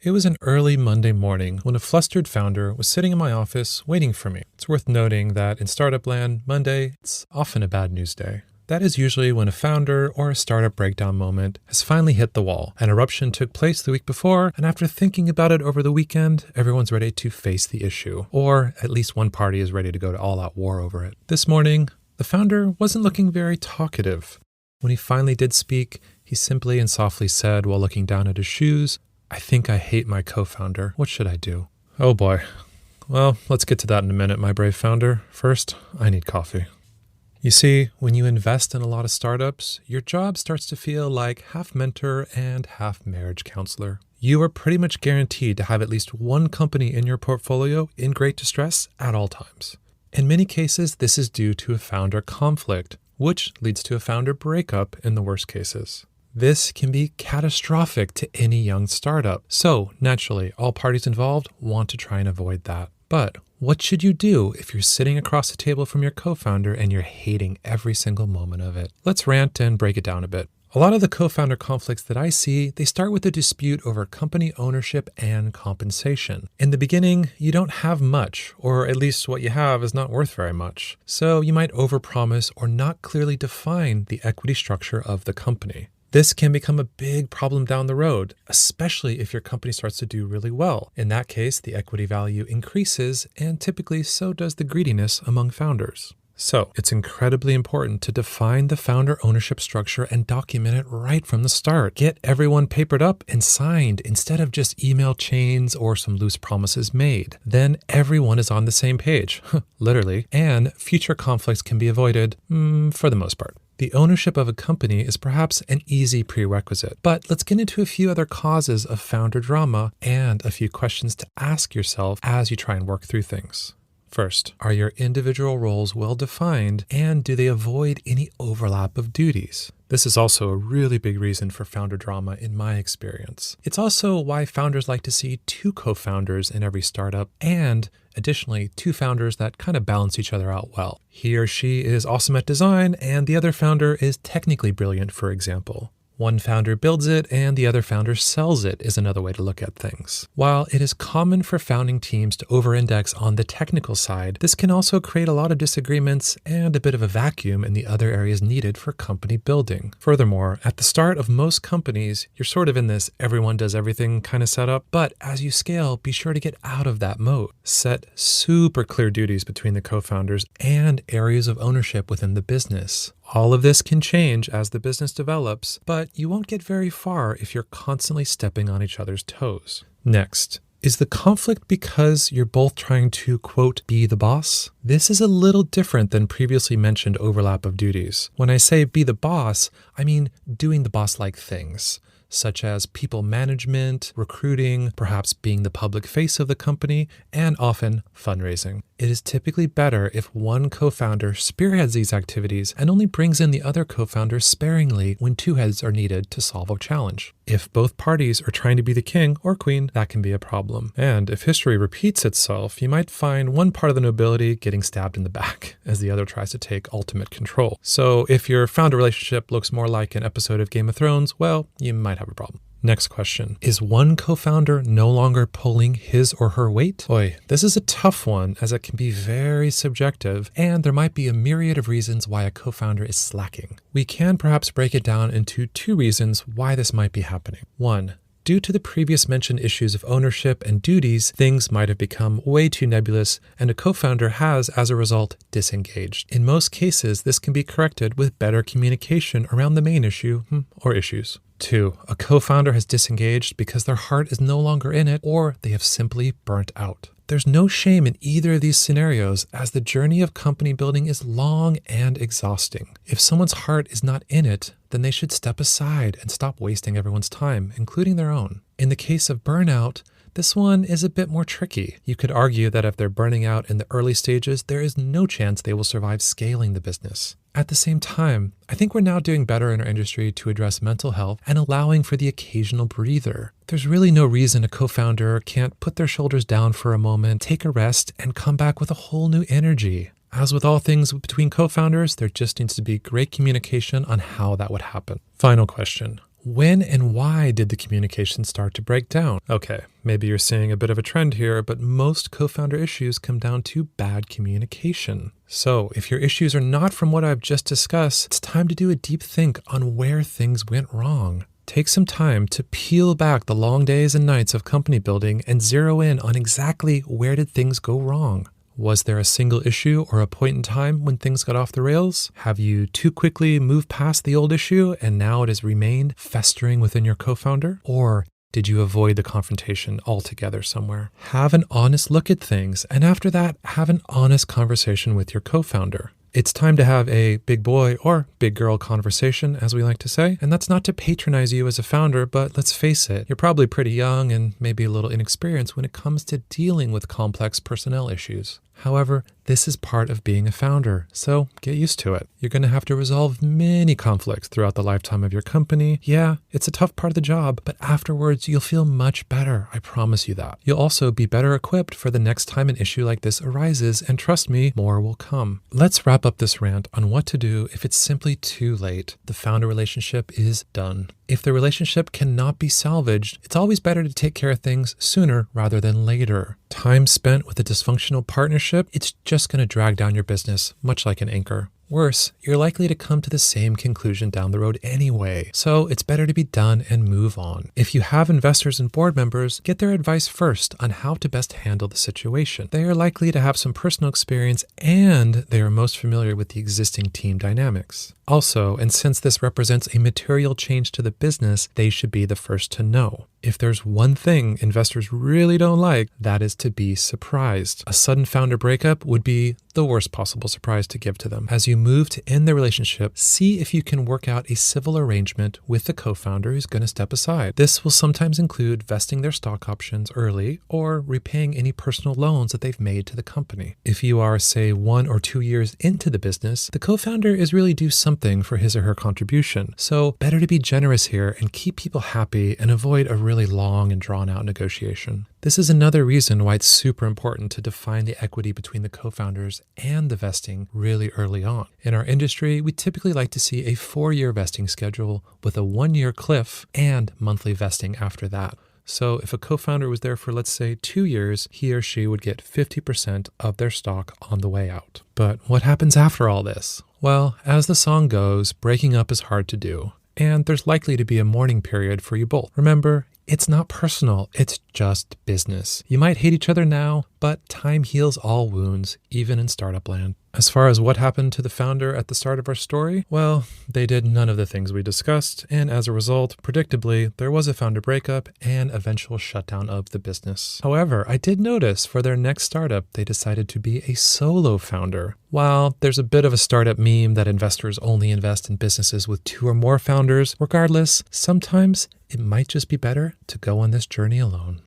It was an early Monday morning when a flustered founder was sitting in my office waiting for me. It's worth noting that in startup land, Monday, it's often a bad news day. That is usually when a founder or a startup breakdown moment has finally hit the wall. An eruption took place the week before, and after thinking about it over the weekend, everyone's ready to face the issue. Or at least one party is ready to go to all-out war over it. This morning, the founder wasn't looking very talkative. When he finally did speak, he simply and softly said while looking down at his shoes, "I think I hate my co-founder. What should I do?" Oh boy. Well, let's get to that in a minute, my brave founder. First, I need coffee. You see, when you invest in a lot of startups, your job starts to feel like half mentor and half marriage counselor. You are pretty much guaranteed to have at least one company in your portfolio in great distress at all times. In many cases, this is due to a founder conflict, which leads to a founder breakup in the worst cases. This can be catastrophic to any young startup. So naturally, all parties involved want to try and avoid that. But what should you do if you're sitting across the table from your co-founder and you're hating every single moment of it? Let's rant and break it down a bit. A lot of the co-founder conflicts that I see, they start with a dispute over company ownership and compensation. In the beginning, you don't have much, or at least what you have is not worth very much. So you might overpromise or not clearly define the equity structure of the company. This can become a big problem down the road, especially if your company starts to do really well. In that case, the equity value increases, and typically so does the greediness among founders. So it's incredibly important to define the founder ownership structure and document it right from the start. Get everyone papered up and signed instead of just email chains or some loose promises made. Then everyone is on the same page, literally, and future conflicts can be avoided for the most part. The ownership of a company is perhaps an easy prerequisite, but let's get into a few other causes of founder drama and a few questions to ask yourself as you try and work through things. First, are your individual roles well defined, and do they avoid any overlap of duties? This is also a really big reason for founder drama in my experience. It's also why founders like to see two co-founders in every startup, and additionally, two founders that kind of balance each other out well. He or she is awesome at design, and the other founder is technically brilliant, for example. One founder builds it and the other founder sells it is another way to look at things. While it is common for founding teams to over-index on the technical side, this can also create a lot of disagreements and a bit of a vacuum in the other areas needed for company building. Furthermore, at the start of most companies, you're sort of in this everyone does everything kind of setup, but as you scale, be sure to get out of that mode. Set super clear duties between the co-founders and areas of ownership within the business. All of this can change as the business develops, but you won't get very far if you're constantly stepping on each other's toes. Next, is the conflict because you're both trying to, quote, be the boss? This is a little different than previously mentioned overlap of duties. When I say be the boss, I mean doing the boss-like things, such as people management, recruiting, perhaps being the public face of the company, and often fundraising. It is typically better if one co-founder spearheads these activities and only brings in the other co-founder sparingly when two heads are needed to solve a challenge. If both parties are trying to be the king or queen, that can be a problem. And if history repeats itself, you might find one part of the nobility getting stabbed in the back as the other tries to take ultimate control. So if your founder relationship looks more like an episode of Game of Thrones, well, you might have a problem. Next question. Is one co-founder no longer pulling his or her weight? Boy, this is a tough one as it can be very subjective and there might be a myriad of reasons why a co-founder is slacking. We can perhaps break it down into two reasons why this might be happening. One, due to the previous mentioned issues of ownership and duties, things might have become way too nebulous and a co-founder has, as a result, disengaged. In most cases, this can be corrected with better communication around the main issue or issues. 2, a co-founder has disengaged because their heart is no longer in it or they have simply burnt out. There's no shame in either of these scenarios as the journey of company building is long and exhausting. If someone's heart is not in it, then they should step aside and stop wasting everyone's time, including their own. In the case of burnout, this one is a bit more tricky. You could argue that if they're burning out in the early stages, there is no chance they will survive scaling the business. At the same time, I think we're now doing better in our industry to address mental health and allowing for the occasional breather. There's really no reason a co-founder can't put their shoulders down for a moment, take a rest, and come back with a whole new energy. As with all things between co-founders, there just needs to be great communication on how that would happen. Final question. When and why did the communication start to break down? Okay, maybe you're seeing a bit of a trend here, but most co-founder issues come down to bad communication. So if your issues are not from what I've just discussed, it's time to do a deep think on where things went wrong. Take some time to peel back the long days and nights of company building and zero in on exactly where did things go wrong. Was there a single issue or a point in time when things got off the rails? Have you too quickly moved past the old issue and now it has remained festering within your co-founder? Or did you avoid the confrontation altogether somewhere? Have an honest look at things, and after that, have an honest conversation with your co-founder. It's time to have a big boy or big girl conversation, as we like to say. And that's not to patronize you as a founder, but let's face it, you're probably pretty young and maybe a little inexperienced when it comes to dealing with complex personnel issues. However, this is part of being a founder, so get used to it. You're going to have to resolve many conflicts throughout the lifetime of your company. Yeah, it's a tough part of the job, but afterwards you'll feel much better. I promise you that. You'll also be better equipped for the next time an issue like this arises, and trust me, more will come. Let's wrap up this rant on what to do if it's simply too late. The founder relationship is done. If the relationship cannot be salvaged, it's always better to take care of things sooner rather than later. Time spent with a dysfunctional partnership, it's just going to drag down your business, much like an anchor. Worse, you're likely to come to the same conclusion down the road anyway, so it's better to be done and move on. If you have investors and board members, get their advice first on how to best handle the situation. They are likely to have some personal experience and they are most familiar with the existing team dynamics. Also, and since this represents a material change to the business, they should be the first to know. If there's one thing investors really don't like, that is to be surprised. A sudden founder breakup would be the worst possible surprise to give to them. As you move to end the relationship, see if you can work out a civil arrangement with the co-founder who's going to step aside. This will sometimes include vesting their stock options early or repaying any personal loans that they've made to the company. If you are, say, 1 or 2 years into the business, the co-founder is really due something for his or her contribution. So better to be generous here and keep people happy and avoid a really long and drawn out negotiation. This is another reason why it's super important to define the equity between the co-founders and the vesting really early on. In our industry, we typically like to see a 4-year vesting schedule with a 1-year cliff and monthly vesting after that. So if a co-founder was there for, let's say, 2 years, he or she would get 50% of their stock on the way out. But what happens after all this? Well, as the song goes, breaking up is hard to do. And there's likely to be a mourning period for you both. Remember, it's not personal, it's just business. You might hate each other now, but time heals all wounds, even in startup land. As far as what happened to the founder at the start of our story, well, they did none of the things we discussed, and as a result, predictably, there was a founder breakup and eventual shutdown of the business. However, I did notice for their next startup, they decided to be a solo founder. While there's a bit of a startup meme that investors only invest in businesses with 2 or more founders, regardless, sometimes it might just be better to go on this journey alone.